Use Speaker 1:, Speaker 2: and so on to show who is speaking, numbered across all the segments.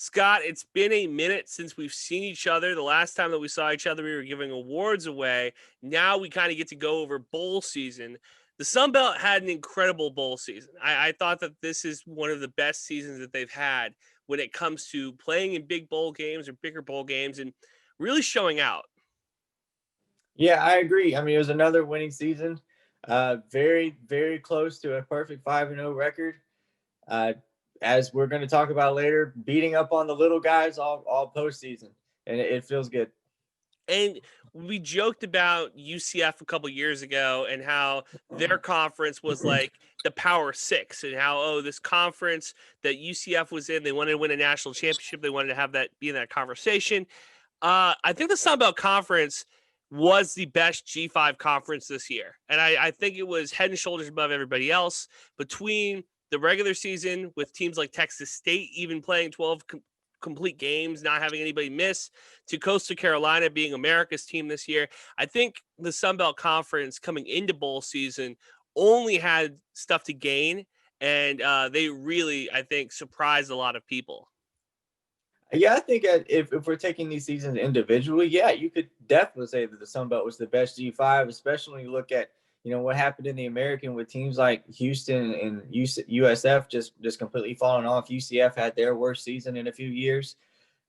Speaker 1: Scott, it's been a minute since we've seen each other. The last time that we saw each other, we were giving awards away. Now we kind of get to go over bowl season. The Sun Belt had an incredible bowl season. I thought that this is one of the best seasons that they've had when it comes to playing in big bowl games or bigger bowl games and really showing out.
Speaker 2: Yeah, I agree. I mean, it was another winning season. Very, very close to a perfect 5-0 record. Uh, as we're going to talk about later, beating up on the little guys all postseason, and it feels good.
Speaker 1: And we joked about UCF a couple years ago and how their conference was like the Power Six, and how, oh, this conference that UCF was in, they wanted to win a national championship. They wanted to have that be in that conversation. I think the Sun Belt Conference was the best G5 conference this year. And I think it was head and shoulders above everybody else between the regular season with teams like Texas State even playing 12 complete games, not having anybody miss, to Coastal Carolina being America's team this year. I think the Sun Belt Conference coming into bowl season only had stuff to gain. And they really, I think, surprised a lot of people.
Speaker 2: Yeah, I think if we're taking these seasons individually, yeah, you could definitely say that the Sun Belt was the best G5, especially when you look at what happened in the American with teams like Houston and USF just completely falling off. UCF had their worst season in a few years,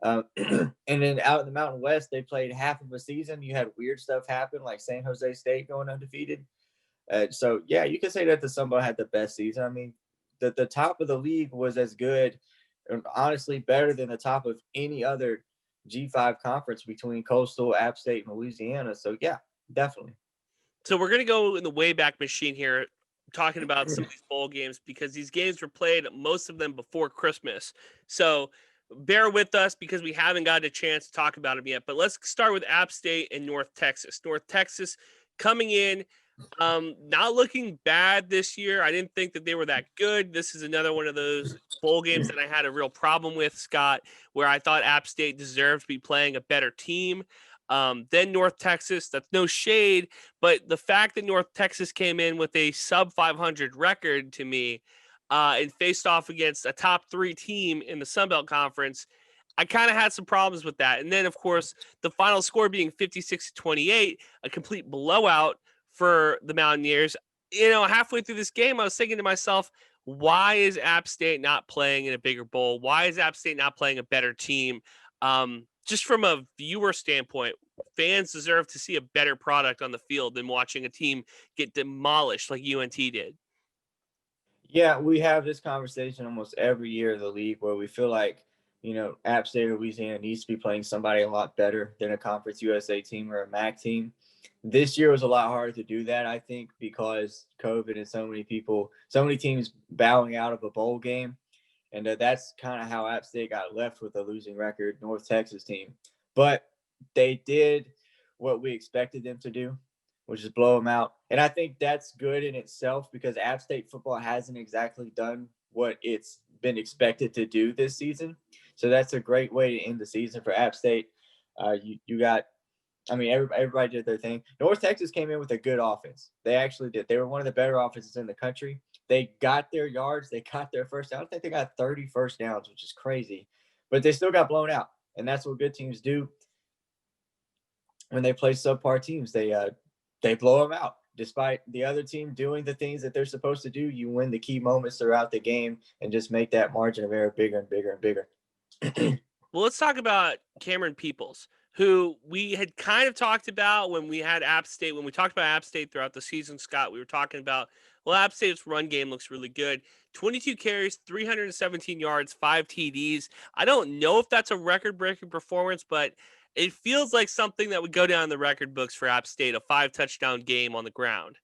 Speaker 2: and then out in the Mountain West, they played half of a season. You had weird stuff happen, like San Jose State going undefeated. So yeah, you could say that the Sun Belt had the best season. I mean, the top of the league was as good, and honestly better than the top of any other G5 conference between Coastal, App State, and Louisiana. So yeah, definitely.
Speaker 1: So we're going to go in the Wayback Machine here, talking about some of these bowl games because these games were played, most of them before Christmas. So bear with us because we haven't got a chance to talk about them yet. But let's start with App State and North Texas. North Texas coming in, not looking bad this year. I didn't think that they were that good. This is another one of those bowl games that I had a real problem with, Scott, where I thought App State deserved to be playing a better team. Then North Texas, that's no shade, but the fact that North Texas came in with a sub 500 record to me and faced off against a top three team in the Sun Belt Conference, I kind of had some problems with that. And then, of course, the final score being 56-28, a complete blowout for the Mountaineers. Halfway through this game, I was thinking to myself, why is App State not playing in a bigger bowl? Why is App State not playing a better team? Just from a viewer standpoint, fans deserve to see a better product on the field than watching a team get demolished like UNT did.
Speaker 2: Yeah, we have this conversation almost every year in the league where we feel like, App State or Louisiana needs to be playing somebody a lot better than a Conference USA team or a MAC team. This year was a lot harder to do that, I think, because COVID and so many teams bowing out of a bowl game. And that's kind of how App State got left with a losing record, North Texas team. But they did what we expected them to do, which is blow them out. And I think that's good in itself because App State football hasn't exactly done what it's been expected to do this season. So that's a great way to end the season for App State. You got, I mean, everybody did their thing. North Texas came in with a good offense. They actually did. They were one of the better offenses in the country. They got their yards. They got their first down. I think they got 30 first downs, which is crazy. But they still got blown out. And that's what good teams do when they play subpar teams. They blow them out. Despite the other team doing the things that they're supposed to do, you win the key moments throughout the game and just make that margin of error bigger and bigger and bigger.
Speaker 1: Well, let's talk about Cameron Peoples, who we had kind of talked about when we had App State. When we talked about App State throughout the season, Scott, we were talking about, well, App State's run game looks really good. 22 carries, 317 yards, 5 TDs. I don't know if that's a record-breaking performance, but it feels like something that would go down in the record books for App State, a 5-touchdown game on the ground.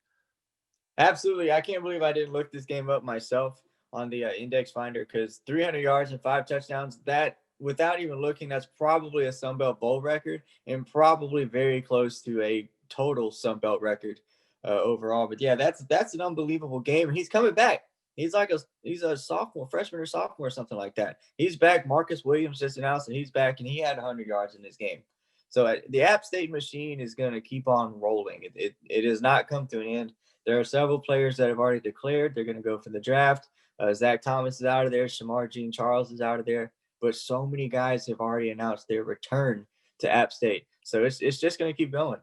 Speaker 2: Absolutely. I can't believe I didn't look this game up myself on the index finder because 300 yards and 5 touchdowns, that without even looking, that's probably a Sun Belt Bowl record and probably very close to a total Sun Belt record overall. But yeah, that's an unbelievable game. And he's coming back. He's a sophomore, freshman or sophomore, or something like that. He's back. Marcus Williams just announced that he's back, and he had 100 yards in this game. So the App State machine is going to keep on rolling. It has not come to an end. There are several players that have already declared they're going to go for the draft. Zach Thomas is out of there. Shamar Jean Charles is out of there. but so many guys have already announced their return to App State. So it's just going to keep going.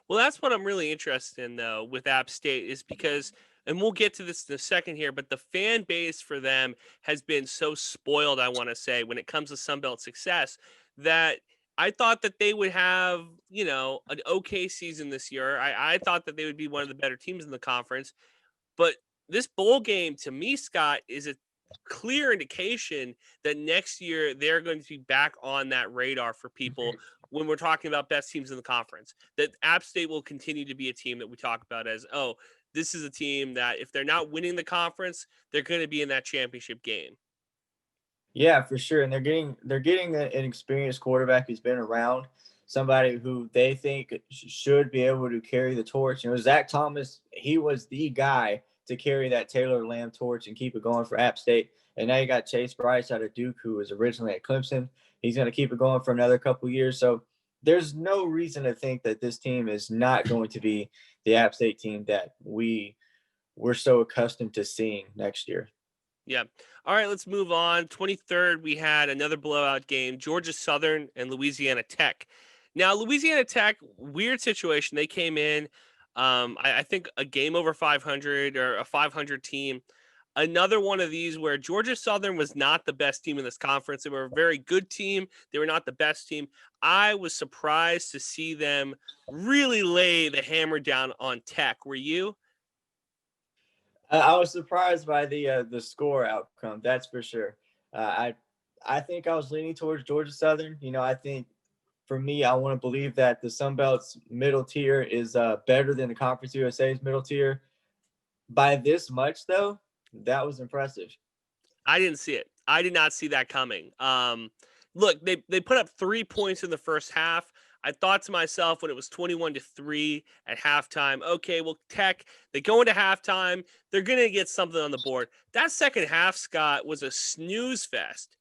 Speaker 1: Well, that's what I'm really interested in, though, with App State is because, and we'll get to this in a second here, but the fan base for them has been so spoiled, I want to say, when it comes to Sunbelt success, that I thought that they would have, an okay season this year. I thought that they would be one of the better teams in the conference. But this bowl game, to me, Scott, is a clear indication that next year they're going to be back on that radar for people when we're talking about best teams in the conference. That App State will continue to be a team that we talk about as, oh, this is a team that if they're not winning the conference, they're going to be in that championship game.
Speaker 2: Yeah, for sure. And they're getting an experienced quarterback who's been around, somebody who they think should be able to carry the torch. Zach Thomas, he was the guy to carry that Taylor Lamb torch and keep it going for App State. And now you got Chase Bryce out of Duke, who was originally at Clemson. He's going to keep it going for another couple years. So there's no reason to think that this team is not going to be the App State team that we're so accustomed to seeing next year.
Speaker 1: Yeah. All right, let's move on. 23rd, we had another blowout game, Georgia Southern and Louisiana Tech. Now, Louisiana Tech, weird situation. They came in, I think, a game over 500 or a 500 team. Another one of these where Georgia Southern was not the best team in this conference. They were a very good team. They were not the best team. I was surprised to see them really lay the hammer down on Tech. Were you?
Speaker 2: I was surprised by the score outcome. That's for sure. I think I was leaning towards Georgia Southern. I think for me, I want to believe that the Sun Belt's middle tier is better than the Conference USA's middle tier. By this much, though, that was impressive.
Speaker 1: I didn't see it. I did not see that coming. Look, they put up 3 points in the first half. I thought to myself when it was 21-3 at halftime, okay, well, Tech, they go into halftime, they're going to get something on the board. That second half, Scott, was a snooze fest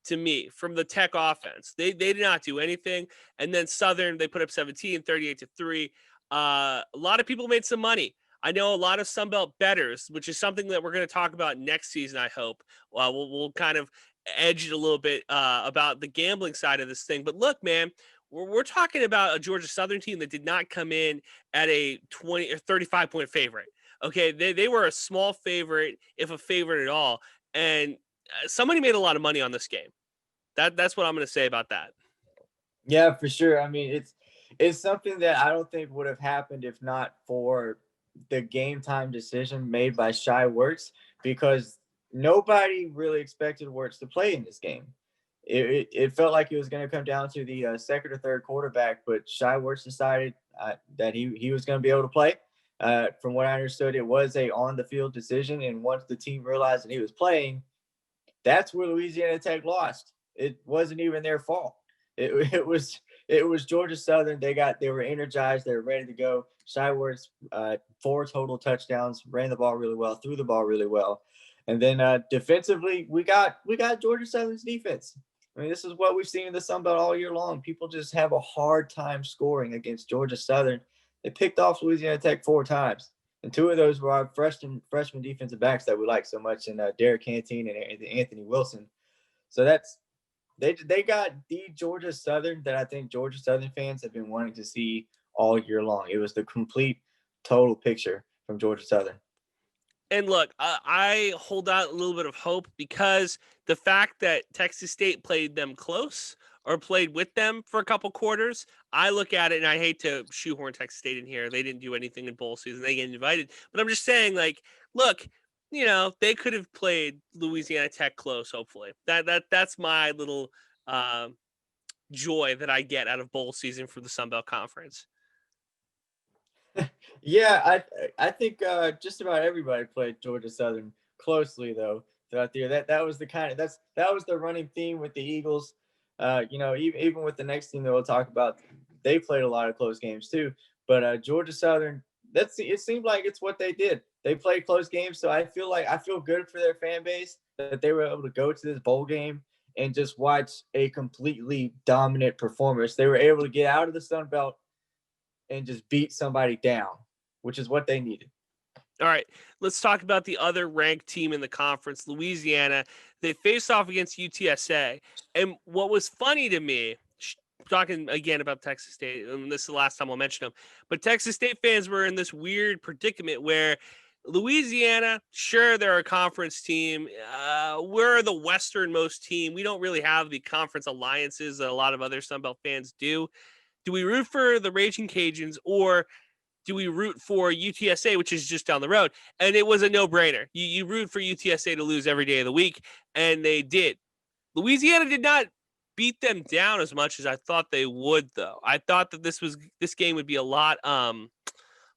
Speaker 1: to me from the Tech offense. They did not do anything. And then Southern, they put up 17, 38-3. A lot of people made some money. I know a lot of Sunbelt bettors, which is something that we're going to talk about next season, I hope. We'll kind of edge it a little bit about the gambling side of this thing. But look, man, we're talking about a Georgia Southern team that did not come in at a 20 or 35-point favorite. Okay, they were a small favorite, if a favorite at all. And somebody made a lot of money on this game. That's what I'm going to say about that.
Speaker 2: Yeah, for sure. I mean, it's something that I don't think would have happened if not for the game time decision made by Shai Werts, because nobody really expected Werts to play in this game. It felt like it was going to come down to the second or third quarterback, but Shai Werts decided that he was going to be able to play. From what I understood, it was a on the field decision, and once the team realized that he was playing, that's where Louisiana Tech lost. It wasn't even their fault. It was Georgia Southern. They were energized. They were ready to go. Shai Werts, 4 total touchdowns, ran the ball really well, threw the ball really well. And then defensively, we got Georgia Southern's defense. I mean, this is what we've seen in the Sun Belt all year long. People just have a hard time scoring against Georgia Southern. They picked off Louisiana Tech 4 times, and 2 of those were our freshman defensive backs that we like so much, and Derek Cantine and Anthony Wilson. So they got the Georgia Southern that I think Georgia Southern fans have been wanting to see all year long. It was the complete, total picture from Georgia Southern.
Speaker 1: And look, I hold out a little bit of hope because the fact that Texas State played them close or played with them for a couple quarters, I look at it and I hate to shoehorn Texas State in here. They didn't do anything in bowl season. They get invited. But I'm just saying, like, look, they could have played Louisiana Tech close, hopefully. That's my little joy that I get out of bowl season for the Sun Belt Conference.
Speaker 2: Yeah, I think just about everybody played Georgia Southern closely though throughout the year. That was that was the running theme with the Eagles. Even with the next team that we'll talk about, they played a lot of close games too. But Georgia Southern, it seemed like it's what they did. They played close games, so I feel good for their fan base that they were able to go to this bowl game and just watch a completely dominant performance. They were able to get out of the Sun Belt and just beat somebody down, which is what they needed.
Speaker 1: All right, let's talk about the other ranked team in the conference, Louisiana. They faced off against UTSA. And what was funny to me, talking again about Texas State, and this is the last time I'll mention them, but Texas State fans were in this weird predicament where Louisiana, sure, they're a conference team. We're the westernmost team. We don't really have the conference alliances that a lot of other Sun Belt fans do. Do we root for the Raging Cajuns, or do we root for UTSA, which is just down the road? And it was a no-brainer. You root for UTSA to lose every day of the week, and they did. Louisiana did not beat them down as much as I thought they would, though. I thought that this game would be a lot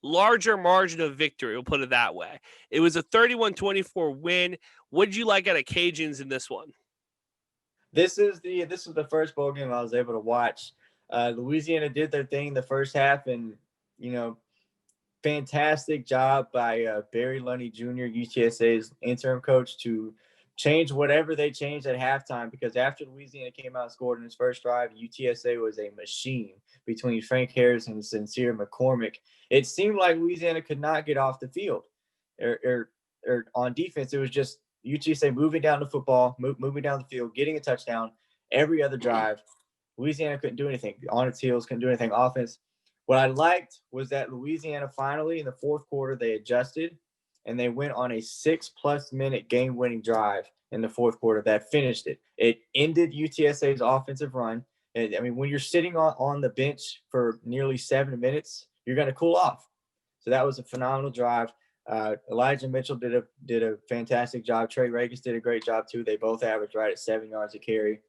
Speaker 1: larger margin of victory, we'll put it that way. It was a 31-24 win. What did you like out of Cajuns in this one?
Speaker 2: This is the first bowl game I was able to watch. Louisiana did their thing the first half, and fantastic job by Barry Lunny Jr., UTSA's interim coach, to change whatever they changed at halftime, because after Louisiana came out and scored in his first drive, UTSA was a machine between Frank Harris and Sincere McCormick. It seemed like Louisiana could not get off the field or on defense. It was just UTSA moving down the football, moving down the field, getting a touchdown every other drive. Louisiana couldn't do anything. On its heels, couldn't do anything offense. What I liked was that Louisiana finally, in the fourth quarter, they adjusted and they went on a 6+ minute game-winning drive in the fourth quarter that finished it. It ended UTSA's offensive run. And, I mean, when you're sitting on the bench for nearly 7 minutes, you're going to cool off. So that was a phenomenal drive. Elijah Mitchell did a fantastic job. Trey Regis did a great job too. They both averaged right at 7 yards a carry.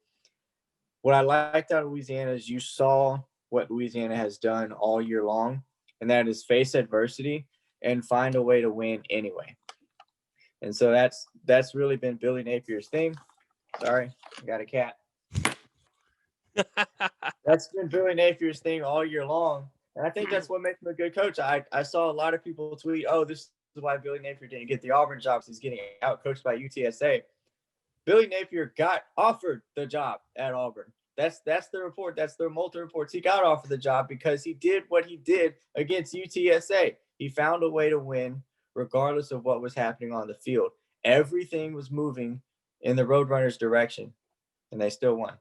Speaker 2: What I liked out of Louisiana is you saw what Louisiana has done all year long, and that is face adversity and find a way to win anyway. And so that's really been Billy Napier's thing. Sorry, I got a cat. That's been Billy Napier's thing all year long. And I think that's what makes him a good coach. I saw a lot of people tweet, oh, this is why Billy Napier didn't get the Auburn job, because he's getting out-coached by UTSA. Billy Napier got offered the job at Auburn. That's the report. That's their multi reports. He got offered the job because he did what he did against UTSA. He found a way to win regardless of what was happening on the field. Everything was moving in the Roadrunners' direction, and they still won.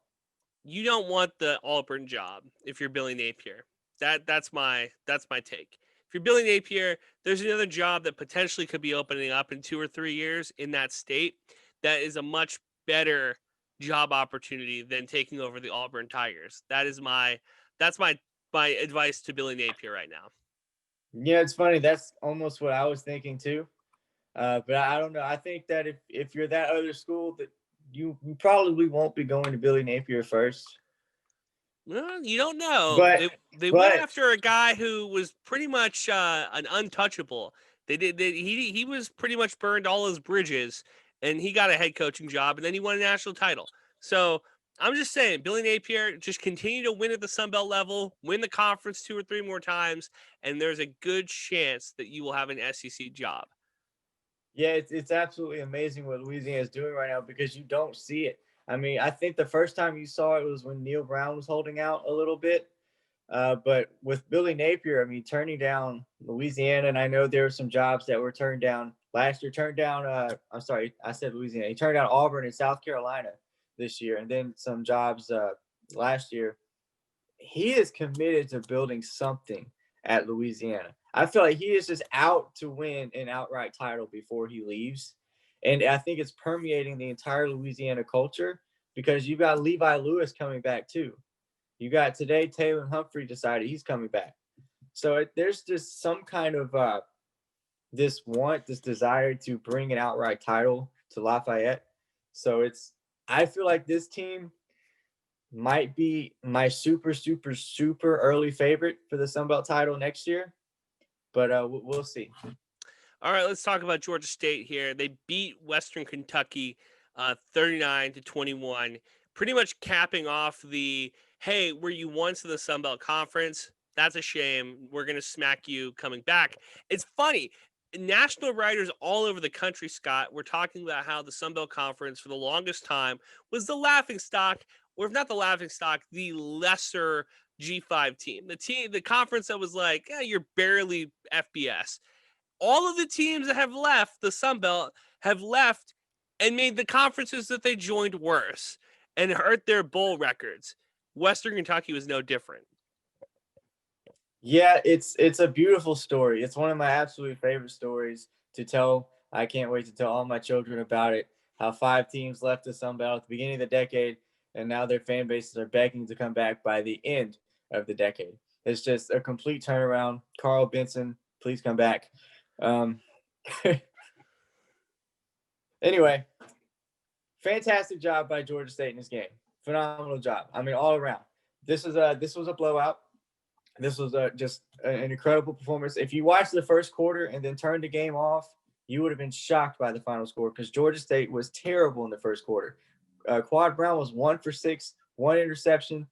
Speaker 1: You don't want the Auburn job if you're Billy Napier. That's my take. If you're Billy Napier, there's another job that potentially could be opening up in 2 or 3 years in that state that is a much better job opportunity than taking over the Auburn Tigers. That's my advice to Billy Napier right now.
Speaker 2: Yeah, it's funny. That's almost what I was thinking too. But I don't know. I think that if you're that other school, that you probably won't be going to Billy Napier first.
Speaker 1: Well, you don't know.
Speaker 2: But
Speaker 1: they went after a guy who was pretty much an untouchable. He was pretty much burned all his bridges, and he got a head coaching job, and then he won a national title. So I'm just saying, Billy Napier, just continue to win at the Sun Belt level, win the conference 2 or 3 more times, and there's a good chance that you will have an SEC job.
Speaker 2: Yeah, it's absolutely amazing what Louisiana is doing right now, because you don't see it. I mean, I think the first time you saw it was when Neal Brown was holding out a little bit. But with Billy Napier, I mean, turning down Louisiana, and I know there were some jobs that were turned down last year. I'm sorry, I said Louisiana. He turned down Auburn and South Carolina this year, and then some jobs last year. He is committed to building something at Louisiana. I feel like he is just out to win an outright title before he leaves. And I think it's permeating the entire Louisiana culture, because you've got Levi Lewis coming back too. You got today Taylor Humphrey decided he's coming back. So there's just some kind of this desire to bring an outright title to Lafayette. So I feel like this team might be my super, super, super early favorite for the Sun Belt title next year. But we'll see.
Speaker 1: All right, let's talk about Georgia State here. They beat Western Kentucky 39-21, pretty much capping off the, hey, were you once in the Sun Belt Conference? That's a shame. We're going to smack you coming back. It's funny. National writers all over the country, Scott, were talking about how the Sun Belt Conference for the longest time was the laughingstock, or if not the laughingstock, the lesser G5 team. The conference that was like, you're barely FBS. all of the teams that have left the Sun Belt have left and made the conferences that they joined worse and hurt their bowl records. Western Kentucky was no different.
Speaker 2: Yeah, it's a beautiful story. It's one of my absolute favorite stories to tell. I can't wait to tell all my children about it. How 5 teams left the Sun Belt at the beginning of the decade, and now their fan bases are begging to come back by the end of the decade. It's just a complete turnaround. Carl Benson, please come back. Um, anyway, fantastic job by Georgia State in this game. Phenomenal job. I mean, all around. This was a blowout. This was just an incredible performance. If you watched the first quarter and then turned the game off, you would have been shocked by the final score because Georgia State was terrible in the first quarter. Quad Brown was 1 for 6, 1 interception.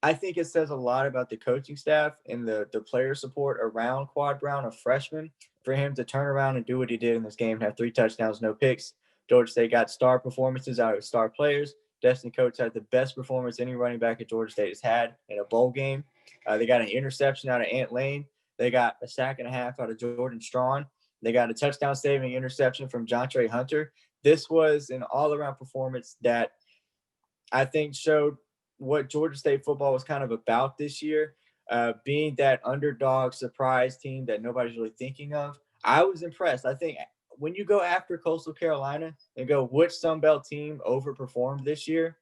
Speaker 2: I think it says a lot about the coaching staff and the player support around Quad Brown, a freshman, for him to turn around and do what he did in this game, have 3 touchdowns, no picks. Georgia State got star performances out of star players. Destiny Coates had the best performance any running back at Georgia State has had in a bowl game. They got an interception out of Ant Lane. They got a sack and a half out of Jordan Strawn. They got a touchdown-saving interception from Jontre Hunter. This was an all-around performance that I think showed what Georgia State football was kind of about this year, being that underdog surprise team that nobody's really thinking of. I was impressed. I think when you go after Coastal Carolina and go, which Sun Belt team overperformed this year,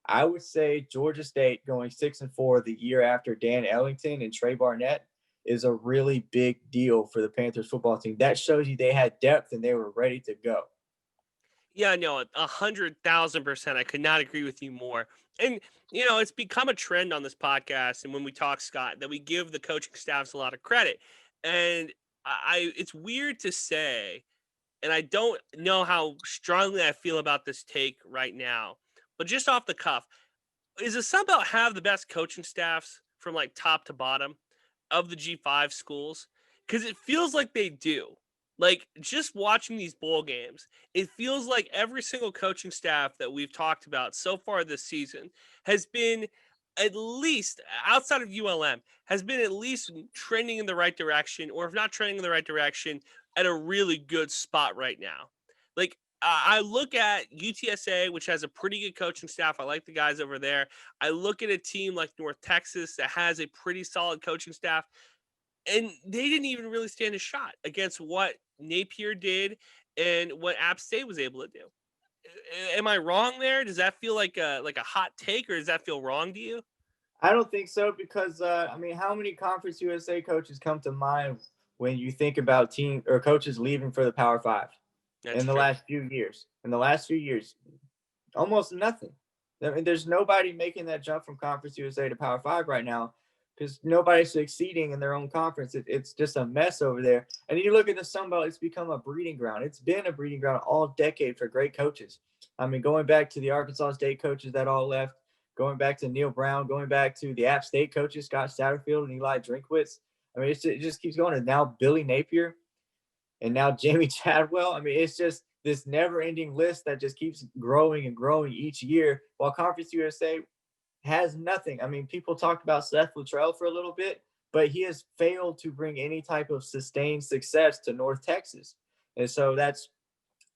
Speaker 2: I would say Georgia State going 6-4 the year after Dan Ellington and Trey Barnett is a really big deal for the Panthers football team. That shows you they had depth and they were ready to go.
Speaker 1: Yeah, no, 100,000%. I could not agree with you more. And, you know, it's become a trend on this podcast. And when we talk, Scott, that we give the coaching staffs a lot of credit. And it's weird to say, and I don't know how strongly I feel about this take right now, but just off the cuff, is the Sun Belt have the best coaching staffs from like top to bottom of the G5 schools? Because it feels like they do. Like just watching these bowl games, it feels like every single coaching staff that we've talked about so far this season has been at least outside of ULM has been at least trending in the right direction, or if not trending in the right direction, at a really good spot right now. Like I look at UTSA, which has a pretty good coaching staff. I like the guys over there. I look at a team like North Texas that has a pretty solid coaching staff, and they didn't even really stand a shot against what Napier did and what App State was able to do. Am I wrong there? Does that feel like a hot take, or does that feel wrong to you?
Speaker 2: I don't think so because, I mean, how many Conference USA coaches come to mind when you think about team or coaches leaving for the Power 5
Speaker 1: That's
Speaker 2: in the
Speaker 1: true.
Speaker 2: last few years? In the last few years, almost nothing. I mean, there's nobody making that jump from Conference USA to Power 5 right now because nobody's succeeding in their own conference. It's just a mess over there. And you look at the Sun Belt, it's become a breeding ground. It's been a breeding ground all decade for great coaches. I mean, going back to the Arkansas State coaches that all left, going back to Neil Brown, going back to the App State coaches, Scott Satterfield and Eli Drinkwitz. I mean, it just keeps going. And now Billy Napier and now Jamie Chadwell. I mean, it's just this never-ending list that just keeps growing and growing each year, while Conference USA has nothing. I mean, people talked about Seth Luttrell for a little bit, but he has failed to bring any type of sustained success to North Texas. And so that's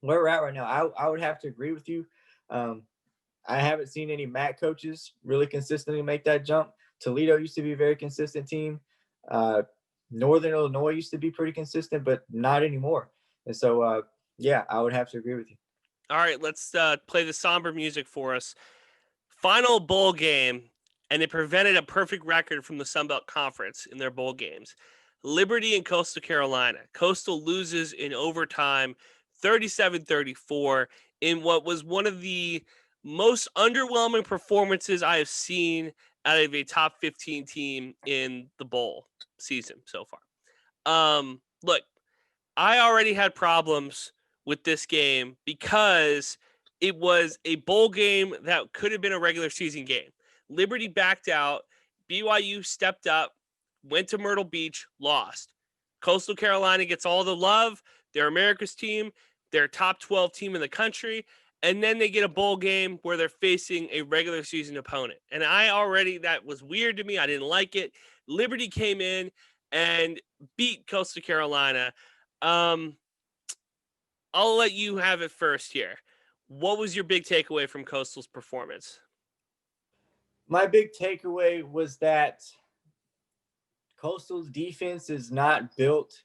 Speaker 2: where we're at right now. I would have to agree with you. I haven't seen any MAC coaches really consistently make that jump. Toledo used to be a very consistent team. Northern Illinois used to be pretty consistent, but not anymore. And so, yeah, I would have to agree with you.
Speaker 1: All right, let's play the somber music for us. Final bowl game, and it prevented a perfect record from the Sun Belt Conference in their bowl games. Liberty and Coastal Carolina. Coastal loses in overtime 37-34 in what was one of the most underwhelming performances I have seen out of a top 15 team in the bowl season so far. Look, I already had problems with this game because it was a bowl game that could have been a regular season game. Liberty backed out. BYU stepped up, went to Myrtle Beach, lost. Coastal Carolina gets all the love. They're America's team. They're top 12 team in the country. And then they get a bowl game where they're facing a regular season opponent. And that was weird to me. I didn't like it. Liberty came in and beat Coastal Carolina Um, I'll let you have it first here. What was your big takeaway from Coastal's performance?
Speaker 2: My big takeaway was that Coastal's defense is not built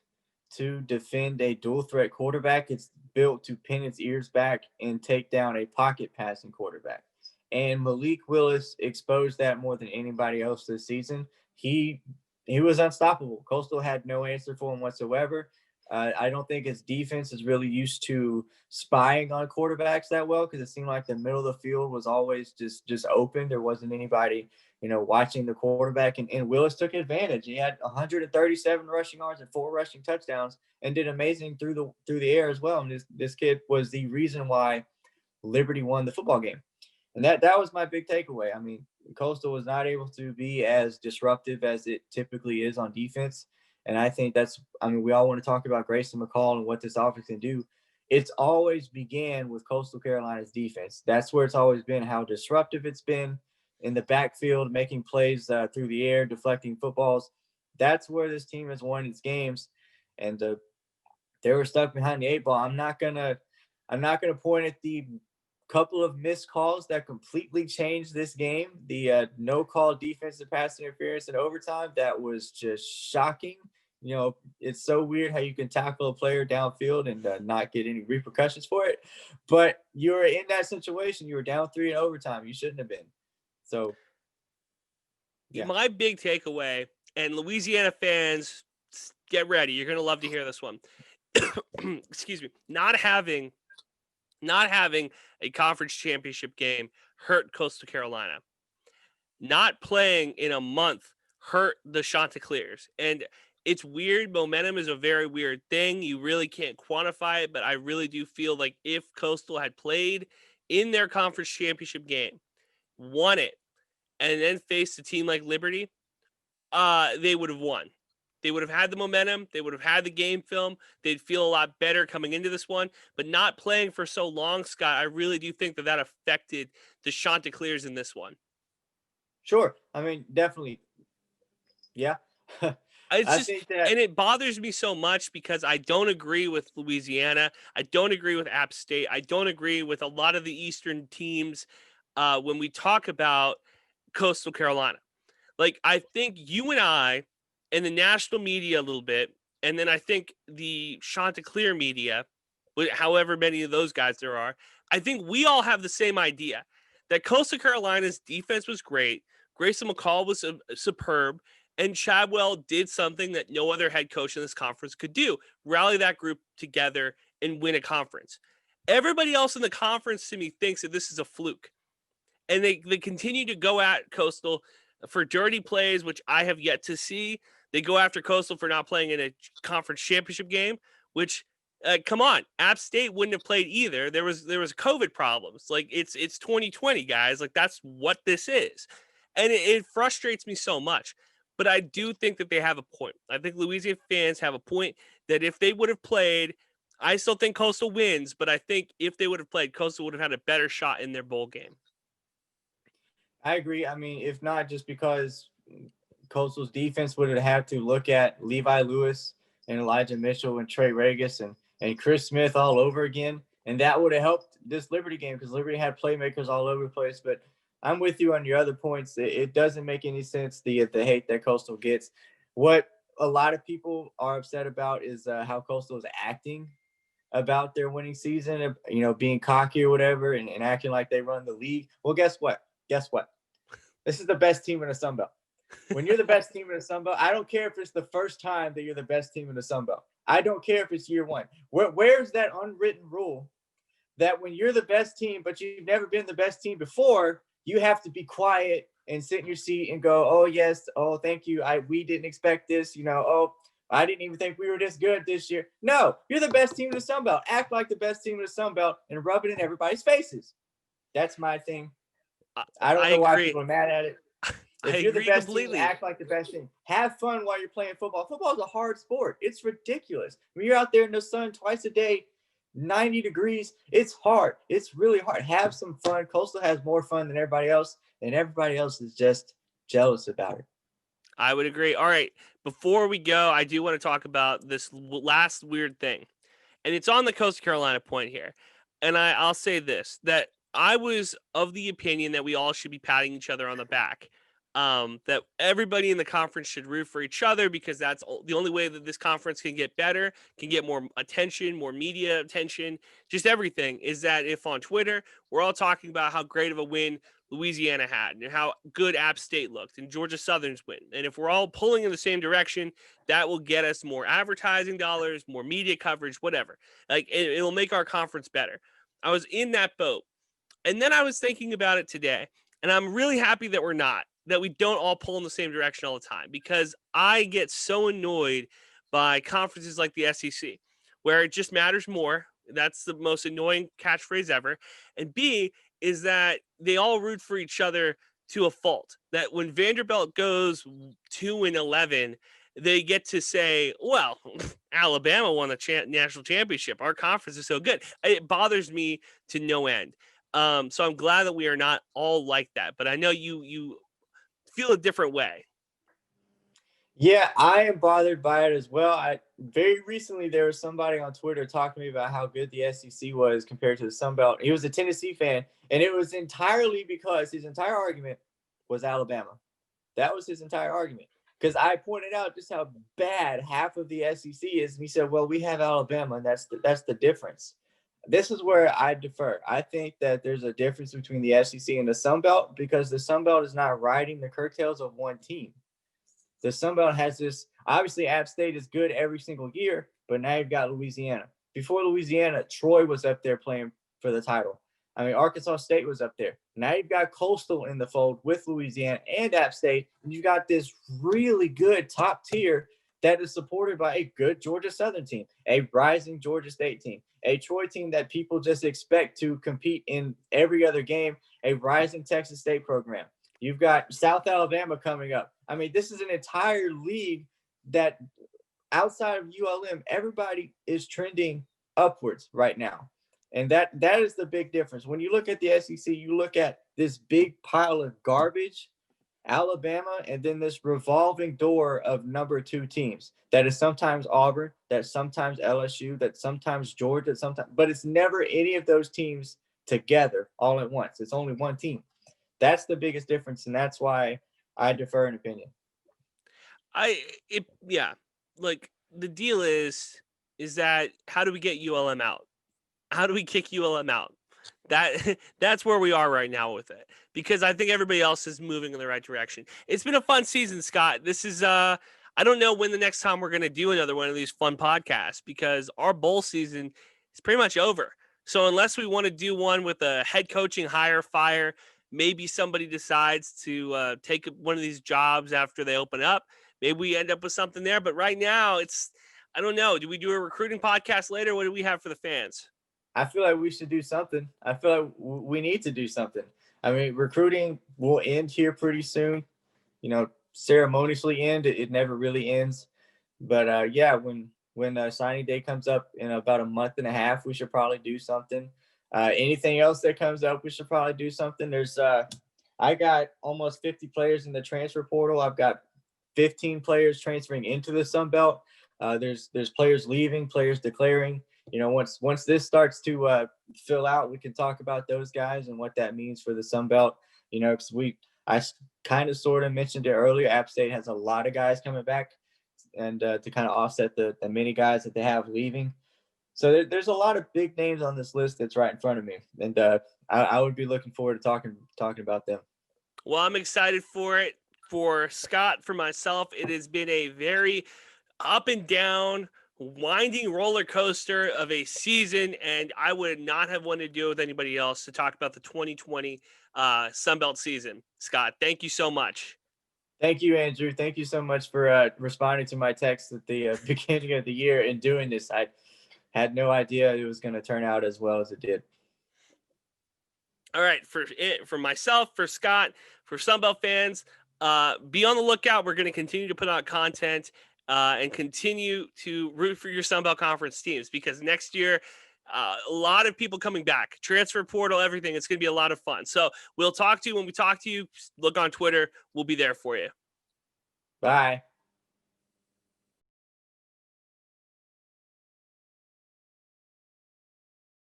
Speaker 2: to defend a dual threat quarterback. It's built to pin its ears back and take down a pocket passing quarterback. And Malik Willis exposed that more than anybody else this season. He was unstoppable. Coastal had no answer for him whatsoever. I don't think his defense is really used to spying on quarterbacks that well, because it seemed like the middle of the field was always just open. There wasn't anybody watching the quarterback, and Willis took advantage. He had 137 rushing yards and 4 rushing touchdowns, and did amazing through the air as well. And this kid was the reason why Liberty won the football game, and that was my big takeaway. I mean, Coastal was not able to be as disruptive as it typically is on defense, and I think we all want to talk about Grayson McCall and what this offense can do. It's always began with Coastal Carolina's defense. That's where it's always been, how disruptive it's been in the backfield, making plays through the air, deflecting footballs. That's where this team has won its games, and they were stuck behind the 8 ball. I'm not gonna point at the couple of missed calls that completely changed this game. The no call defensive pass interference in overtime, that was just shocking. It's so weird how you can tackle a player downfield and not get any repercussions for it. But you were in that situation. You were down 3 in overtime. You shouldn't have been. So, yeah.
Speaker 1: My big takeaway, and Louisiana fans, get ready. You're going to love to hear this one. Excuse me. Not having a conference championship game hurt Coastal Carolina. Not playing in a month hurt the Chanticleers. And it's weird. Momentum is a very weird thing. You really can't quantify it, but I really do feel like if Coastal had played in their conference championship game, won it, and then faced a team like Liberty, they would have won. They would have had the momentum. They would have had the game film. They'd feel a lot better coming into this one. But not playing for so long, Scott, I really do think that affected the Chanticleers in this one.
Speaker 2: Sure. I mean, definitely. Yeah.
Speaker 1: And it bothers me so much because I don't agree with Louisiana. I don't agree with App State. I don't agree with a lot of the Eastern teams when we talk about Coastal Carolina. Like, I think you and I and the national media a little bit, and then I think the Chanticleer media, however many of those guys there are, I think we all have the same idea that Coastal Carolina's defense was great. Grayson McCall was superb. And Chadwell did something that no other head coach in this conference could do: rally that group together and win a conference. Everybody else in the conference, to me, thinks that this is a fluke. And they continue to go at Coastal for dirty plays, which I have yet to see. They go after Coastal for not playing in a conference championship game, which, come on, App State wouldn't have played either. There was COVID problems. Like, it's 2020, guys. Like, that's what this is. And it frustrates me so much. But I do think that they have a point. I think Louisiana fans have a point that if they would have played, I still think Coastal wins, but I think if they would have played, Coastal would have had a better shot in their bowl game.
Speaker 2: I agree. I mean, if not just because Coastal's defense would have had to look at Levi Lewis and Elijah Mitchell and Trey Regis and Chris Smith all over again, and that would have helped this Liberty game because Liberty had playmakers all over the place. But I'm with you on your other points. It doesn't make any sense, the hate that Coastal gets. What a lot of people are upset about is how Coastal is acting about their winning season, being cocky or whatever, and acting like they run the league. Well, guess what? This is the best team in the Sun Belt. When you're the best team in the Sun Belt, I don't care if it's the first time that you're the best team in the Sun Belt. I don't care if it's year one. Where's that unwritten rule that when you're the best team, but you've never been the best team before, you have to be quiet and sit in your seat and go, oh, yes, oh, thank you. We didn't expect this, oh, I didn't even think we were this good this year. No, you're the best team in the Sun Belt. Act like the best team in the Sun Belt and rub it in everybody's faces. That's my thing. I don't know why people are mad at it. If you're the best completely. Team, act like the best team. Have fun while you're playing football. Football is a hard sport. It's ridiculous. When you're out there in the sun twice a day, 90 degrees, it's hard. It's really hard. Have some fun. Coastal has more fun than everybody else, and everybody else is just jealous about it.
Speaker 1: I would agree. All right. Before we go, I do want to talk about this last weird thing. And it's on the Coastal Carolina point here. And I'll say this, that I was of the opinion that we all should be patting each other on the back. That everybody in the conference should root for each other because that's the only way that this conference can get better, can get more attention, more media attention, just everything is that if on Twitter, we're all talking about how great of a win Louisiana had and how good App State looked and Georgia Southern's win. And if we're all pulling in the same direction, that will get us more advertising dollars, more media coverage, whatever. Like it'll make our conference better. I was in that boat. And then I was thinking about it today, and I'm really happy that we're not, that we don't all pull in the same direction all the time, because I get so annoyed by conferences like the SEC, where it just matters more. That's the most annoying catchphrase ever. And B is that they all root for each other to a fault. That when Vanderbilt goes 2-11, they get to say, well, Alabama won the national championship. Our conference is so good. It bothers me to no end. So I'm glad that we are not all like that. But I know you feel a different way.
Speaker 2: Yeah, I am bothered by it as well. Very recently there was somebody on Twitter talking to me about how good the SEC was compared to the Sun Belt. He was a Tennessee fan, and it was entirely because his entire argument was Alabama. That was his entire argument. Because I pointed out just how bad half of the SEC is, and he said, "Well, we have Alabama, and that's the difference." This is where I defer. I think that there's a difference between the SEC and the Sun Belt because the Sun Belt is not riding the curtails of one team. The Sun Belt has this. Obviously, App State is good every single year, but now you've got Louisiana. Before Louisiana, Troy was up there playing for the title. I mean, Arkansas State was up there. Now you've got Coastal in the fold with Louisiana and App State, and you've got this really good top tier that is supported by a good Georgia Southern team, a rising Georgia State team, a Troy team that people just expect to compete in every other game, a rising Texas State program. You've got South Alabama coming up. I mean, this is an entire league that outside of ULM, everybody is trending upwards right now. And that is the big difference. When you look at the SEC, you look at this big pile of garbage, Alabama, and then this revolving door of number 2 teams. That is sometimes Auburn, that's sometimes LSU, that's sometimes Georgia, but it's never any of those teams together all at once. It's only one team. That's the biggest difference, and that's why I defer an opinion.
Speaker 1: Like the deal is that how do we get ULM out? How do we kick ULM out? That's where we are right now with it, because I think everybody else is moving in the right direction. It's been a fun season, Scott. This is I don't know when the next time we're going to do another one of these fun podcasts, because our bowl season is pretty much over. So unless we want to do one with a head coaching hire fire, maybe somebody decides to take one of these jobs after they open up, maybe we end up with something there. But right now I don't know. Do we do a recruiting podcast later? What do we have for the fans?
Speaker 2: I feel like we should do something. I feel like we need to do something. I mean, recruiting will end here pretty soon. Ceremoniously end. It never really ends. But when signing day comes up in about a month and a half, we should probably do something. Anything else that comes up, we should probably do something. I got almost 50 players in the transfer portal. I've got 15 players transferring into the Sun Belt. There's players leaving, players declaring. Once this starts to fill out, we can talk about those guys and what that means for the Sun Belt. Because I kind of sort of mentioned it earlier. App State has a lot of guys coming back, and to kind of offset the many guys that they have leaving. So there's a lot of big names on this list that's right in front of me, and I would be looking forward to talking about them.
Speaker 1: Well, I'm excited for it. For Scott, for myself, it has been a very up and down, winding roller coaster of a season, and I would not have wanted to do it with anybody else to talk about the 2020 Sun Belt season. Scott, thank you so much.
Speaker 2: Thank you, Andrew. Thank you so much for responding to my text at the beginning of the year and doing this. I had no idea it was going to turn out as well as it did.
Speaker 1: All right, for myself, for Scott, for Sun Belt fans, be on the lookout. We're going to continue to put out content and continue to root for your Sun Belt Conference teams, because next year, a lot of people coming back, transfer portal, everything. It's going to be a lot of fun. So we'll talk to you when we talk to you. Look on Twitter. We'll be there for you.
Speaker 2: Bye.